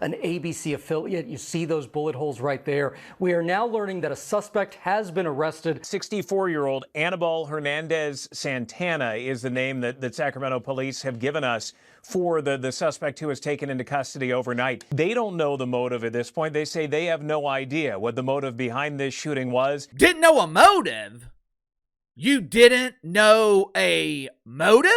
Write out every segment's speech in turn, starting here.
an ABC affiliate. You see those bullet holes right there. We are now learning that a suspect has been arrested. 64-year-old Anibal Hernandez Santana is the name that Sacramento police have given us for the suspect who was taken into custody overnight. They don't know the motive at this point. They say they have no idea what the motive behind this shooting was. Didn't know a motive? You didn't know a motive?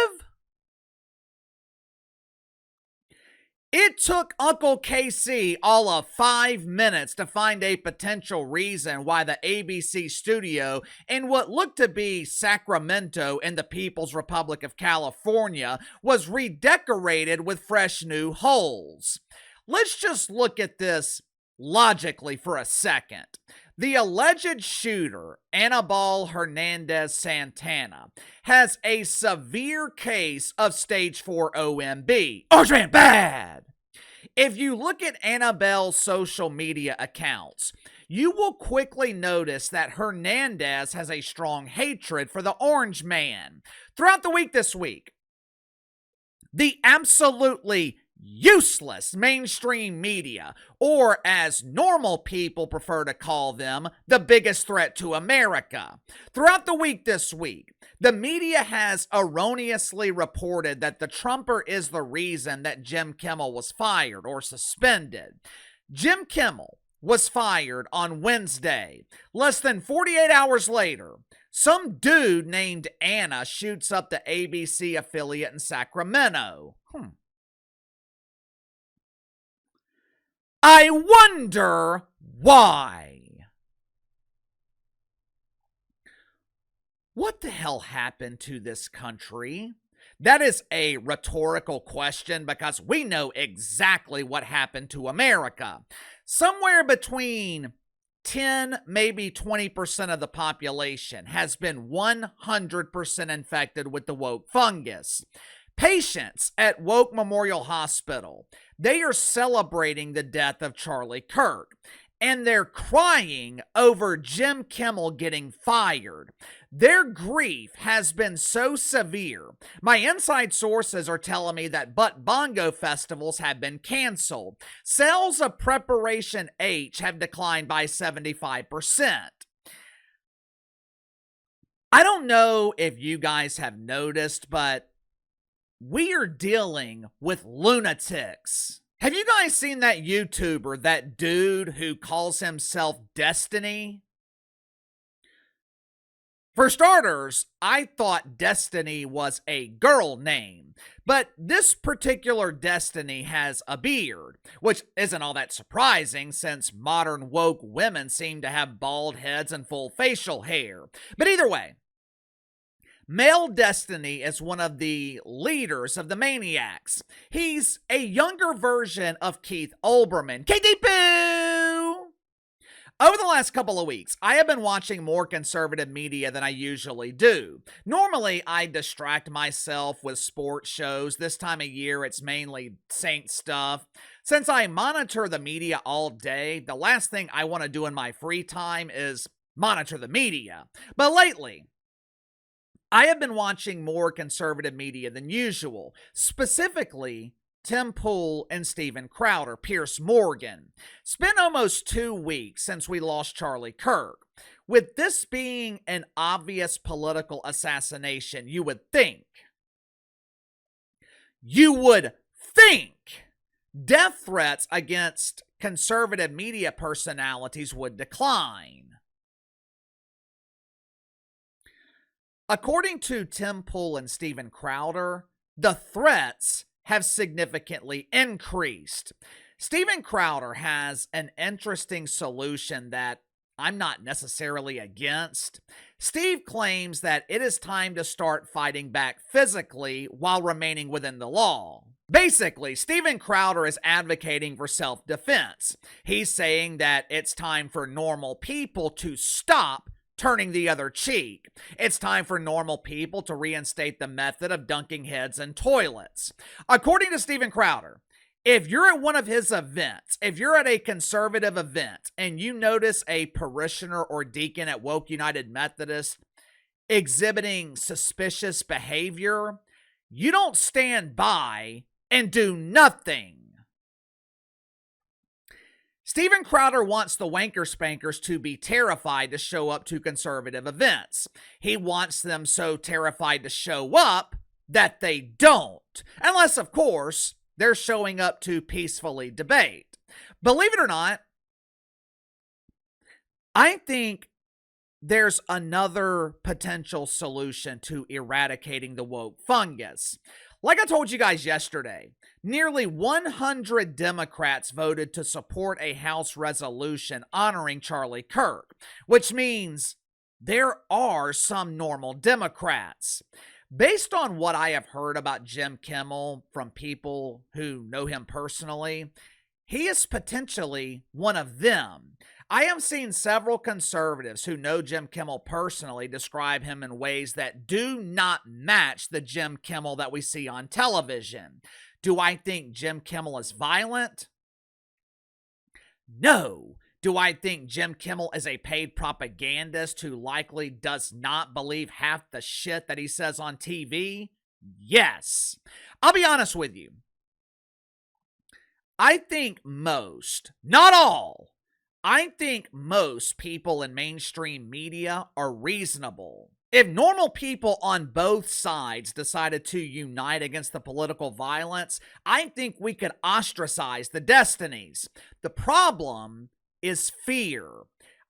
It took Uncle KC all of 5 minutes to find a potential reason why the ABC studio in what looked to be Sacramento in the People's Republic of California was redecorated with fresh new holes. Let's just look at this logically for a second. The alleged shooter, Anibal Hernandez Santana, has a severe case of stage 4 OMB. Orange Man bad! If you look at Anibal's social media accounts, you will quickly notice that Hernandez has a strong hatred for the Orange Man. Throughout the week this week, the absolutely useless mainstream media, or as normal people prefer to call them, the biggest threat to America. Throughout the week this week, the media has erroneously reported that the Trumper is the reason that Jim Kimmel was fired or suspended. Jim Kimmel was fired on Wednesday. Less than 48 hours later, some dude named Anna shoots up the ABC affiliate in Sacramento. I wonder why. What the hell happened to this country? That is a rhetorical question because we know exactly what happened to America. Somewhere between 10, maybe 20% of the population has been 100% infected with the woke fungus. Patients at Woke Memorial Hospital, they are celebrating the death of Charlie Kirk, and they're crying over Jim Kimmel getting fired. Their grief has been so severe. My inside sources are telling me that butt bongo festivals have been canceled. Sales of Preparation H have declined by 75%. I don't know if you guys have noticed, but we are dealing with lunatics. Have you guys seen that YouTuber, that dude who calls himself Destiny? For starters, I thought Destiny was a girl name, but this particular Destiny has a beard, which isn't all that surprising since modern woke women seem to have bald heads and full facial hair. But either way, Male Destiny is one of the leaders of the Maniacs. He's a younger version of Keith Olbermann. KD Boo! Over the last couple of weeks, I have been watching more conservative media than I usually do. Normally, I distract myself with sports shows. This time of year, it's mainly Saint stuff. Since I monitor the media all day, the last thing I want to do in my free time is monitor the media. But lately, I have been watching more conservative media than usual, specifically Tim Pool and Steven Crowder, Piers Morgan. It's been almost 2 weeks since we lost Charlie Kirk. With this being an obvious political assassination, you would think death threats against conservative media personalities would decline. According to Tim Pool and Steven Crowder, the threats have significantly increased. Steven Crowder has an interesting solution that I'm not necessarily against. Steve claims that it is time to start fighting back physically while remaining within the law. Basically, Steven Crowder is advocating for self-defense. He's saying that it's time for normal people to stop turning the other cheek. It's time for normal people to reinstate the method of dunking heads in toilets. According to Steven Crowder, if you're at one of his events, if you're at a conservative event and you notice a parishioner or deacon at Woke United Methodist exhibiting suspicious behavior, you don't stand by and do nothing. Steven Crowder wants the wanker spankers to be terrified to show up to conservative events. He wants them so terrified to show up that they don't. Unless, of course, they're showing up to peacefully debate. Believe it or not, I think there's another potential solution to eradicating the woke fungus. Like I told you guys yesterday, nearly 100 Democrats voted to support a House resolution honoring Charlie Kirk, which means there are some normal Democrats. Based on what I have heard about Jim Kimmel from people who know him personally, he is potentially one of them. I have seen several conservatives who know Jim Kimmel personally describe him in ways that do not match the Jim Kimmel that we see on television. Do I think Jim Kimmel is violent? No. Do I think Jim Kimmel is a paid propagandist who likely does not believe half the shit that he says on TV? Yes. I'll be honest with you. I think most, not all, I think most people in mainstream media are reasonable. If normal people on both sides decided to unite against the political violence, I think we could ostracize the Destinies. The problem is fear.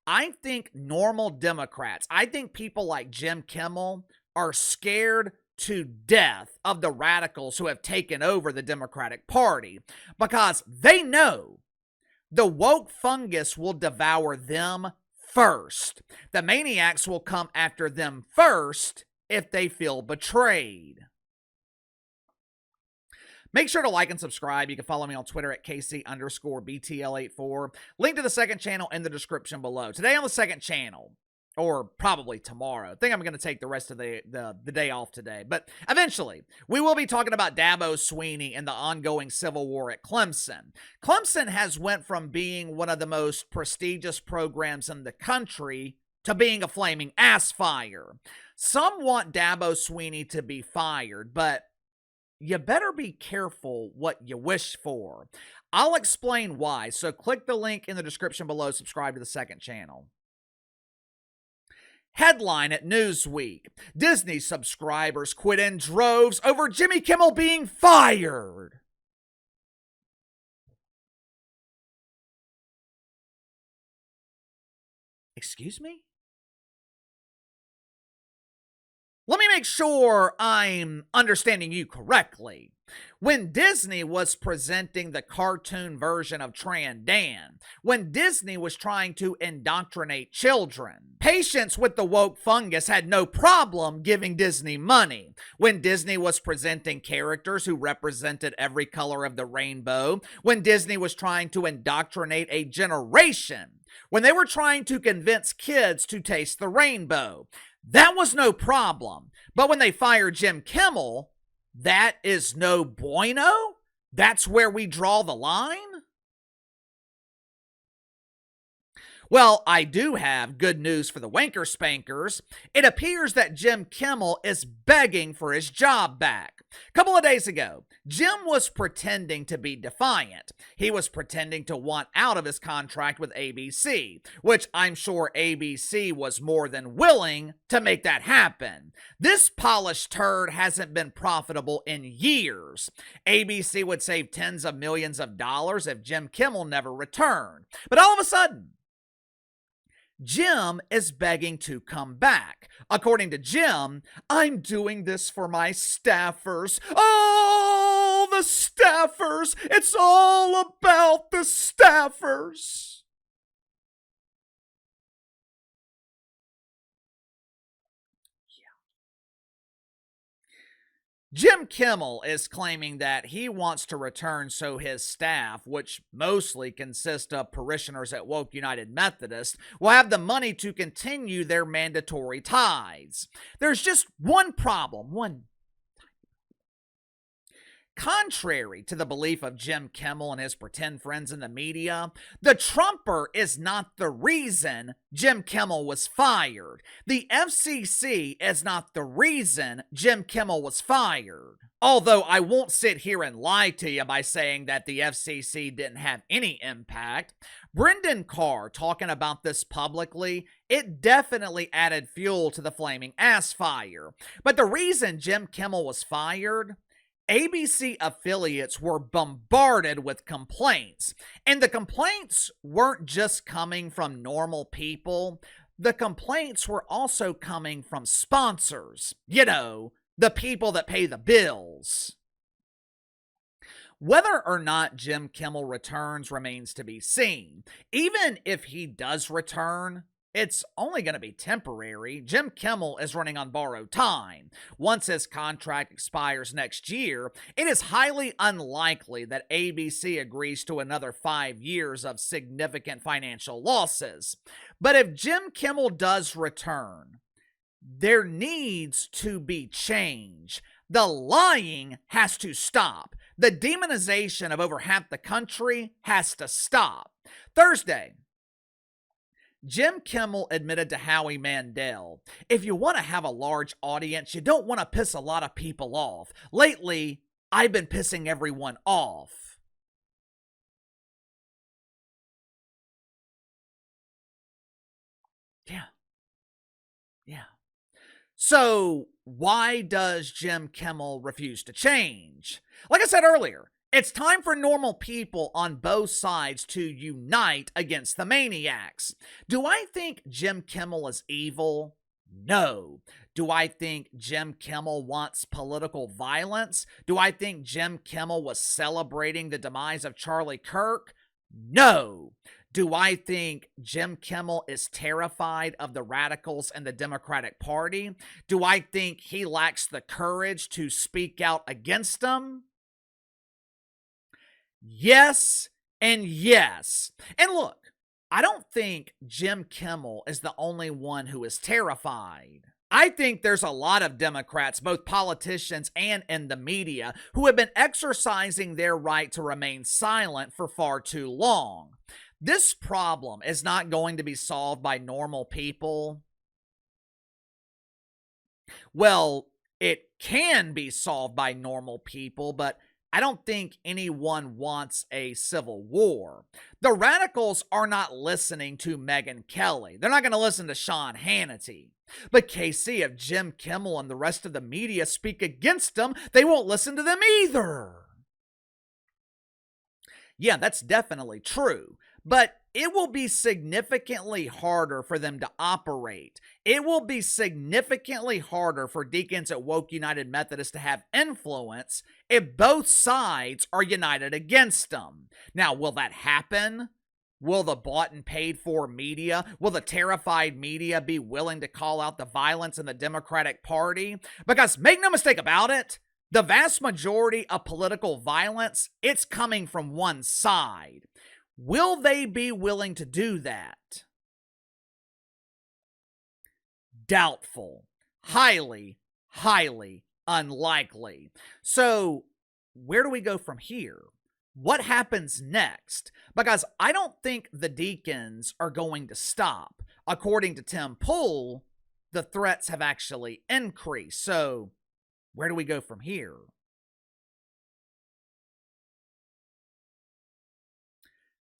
I think normal Democrats, I think people like Jim Kimmel are scared to death of the radicals who have taken over the Democratic Party because they know the woke fungus will devour them first. The maniacs will come after them first if they feel betrayed. Make sure to like and subscribe. You can follow me on Twitter at KC_BTL84. Link to the second channel in the description below. Today on the second channel, or probably tomorrow. I think I'm going to take the rest of the day off today. But eventually, we will be talking about Dabo Swinney and the ongoing civil war at Clemson. Clemson has went from being one of the most prestigious programs in the country to being a flaming ass fire. Some want Dabo Swinney to be fired, but you better be careful what you wish for. I'll explain why, so click the link in the description below, subscribe to the second channel. Headline at Newsweek: Disney subscribers quit in droves over Jimmy Kimmel being fired. Excuse me? Let me make sure I'm understanding you correctly. When Disney was presenting the cartoon version of Tran Dan, when Disney was trying to indoctrinate children, patients with the woke fungus had no problem giving Disney money. When Disney was presenting characters who represented every color of the rainbow, when Disney was trying to indoctrinate a generation, when they were trying to convince kids to taste the rainbow, that was no problem. But when they fired Jim Kimmel, that is no bueno? That's where we draw the line? Well, I do have good news for the wanker spankers. It appears that Jim Kimmel is begging for his job back. A couple of days ago, Jim was pretending to be defiant. He was pretending to want out of his contract with ABC, which I'm sure ABC was more than willing to make that happen. This polished turd hasn't been profitable in years. ABC would save tens of millions of dollars if Jim Kimmel never returned. But all of a sudden, Jim is begging to come back. According to Jim, I'm doing this for my staffers. Oh, the staffers! It's all about the staffers! Jim Kimmel is claiming that he wants to return so his staff, which mostly consists of parishioners at Woke United Methodist, will have the money to continue their mandatory tithes. There's just one problem, Contrary to the belief of Jim Kimmel and his pretend friends in the media, the Trumper is not the reason Jim Kimmel was fired. The FCC is not the reason Jim Kimmel was fired. Although I won't sit here and lie to you by saying that the FCC didn't have any impact, Brendan Carr talking about this publicly, it definitely added fuel to the flaming ass fire. But the reason Jim Kimmel was fired, ABC affiliates were bombarded with complaints. And the complaints weren't just coming from normal people. The complaints were also coming from sponsors. You know, the people that pay the bills. Whether or not Jim Kimmel returns remains to be seen. Even if he does return, it's only going to be temporary. Jim Kimmel is running on borrowed time. Once his contract expires next year, it is highly unlikely that ABC agrees to another 5 years of significant financial losses. But if Jim Kimmel does return, there needs to be change. The lying has to stop. The demonization of over half the country has to stop. Thursday, Jim Kimmel admitted to Howie Mandel, if you want to have a large audience, you don't want to piss a lot of people off. Lately, I've been pissing everyone off. Yeah. So, why does Jim Kimmel refuse to change? Like I said earlier, it's time for normal people on both sides to unite against the maniacs. Do I think Jim Kimmel is evil? No. Do I think Jim Kimmel wants political violence? Do I think Jim Kimmel was celebrating the demise of Charlie Kirk? No. Do I think Jim Kimmel is terrified of the radicals in the Democratic Party? Do I think he lacks the courage to speak out against them? Yes and yes. And look, I don't think Jim Kimmel is the only one who is terrified. I think there's a lot of Democrats, both politicians and in the media, who have been exercising their right to remain silent for far too long. This problem is not going to be solved by normal people. Well, it can be solved by normal people, but I don't think anyone wants a civil war. The radicals are not listening to Megyn Kelly. They're not going to listen to Sean Hannity. But KC, if Jim Kimmel and the rest of the media speak against them, they won't listen to them either. Yeah, that's definitely true. But it will be significantly harder for them to operate. It will be significantly harder for deacons at Woke United Methodist to have influence if both sides are united against them. Now, will that happen? Will the bought and paid for media, will the terrified media be willing to call out the violence in the Democratic Party? Because make no mistake about it, the vast majority of political violence, it's coming from one side. Will they be willing to do that? Doubtful. Highly, highly unlikely. So, where do we go from here? What happens next? Because I don't think the deacons are going to stop. According to Tim Pool, the threats have actually increased. So, where do we go from here?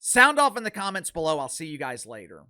Sound off in the comments below. I'll see you guys later.